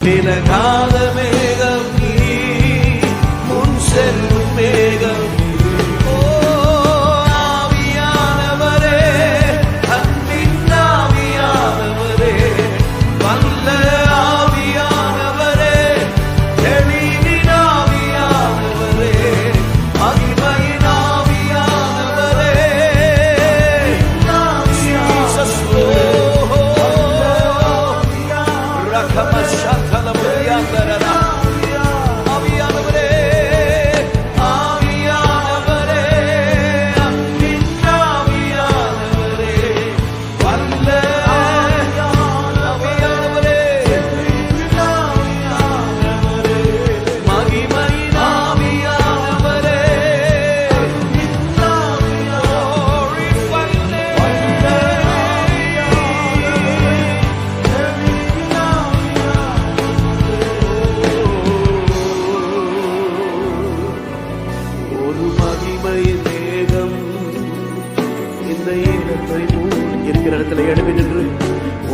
விலகாத மேகம் நீ, முன் செல்லும் மேகம் நீ. ஓ ஆவியானவரே, அன்பின் ஆவியானவரே, வல்ல ஆவியானவரே, தெளிவின் ஆவியானவரே, மகிமையின் ஆவியானவரே, Jesus, ஆவியானவரே, ஆவியானவரே, அன்பின் ஆவியானவரே, வல்ல ஆவியானவரே, மகிமையின் ஆவியானவரே, ஒரு மகிமையின் மேகம் இந்த இடத்தை இருக்கிற இடத்துல எழுதி நின்று,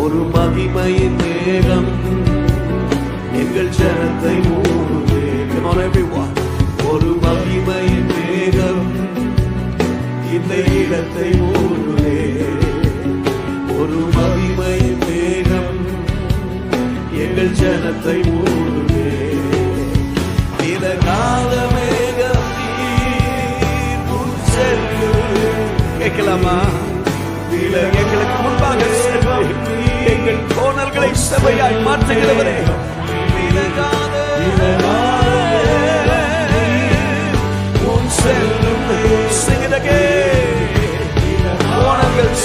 ஒரு மகிமையின் மேகம் எங்கள் ஜனத்தை மூடுதே. Come on everyone. ஒரு மகிமையின் மேகம் இந்த இடத்தை மூடுதே. ஒரு மகிமையின் மேகம் எங்கள் ஜனத்தை மூடுதே. விலகாத மேகம் கேட்கலாமா? எங்களுக்கு முன்பாக சென்று எங்கள் கோணல்களை சபையாய் மாற்றுகிறவரே, விலகாத முன் செல்லும். Sing it again. கோணங்கள்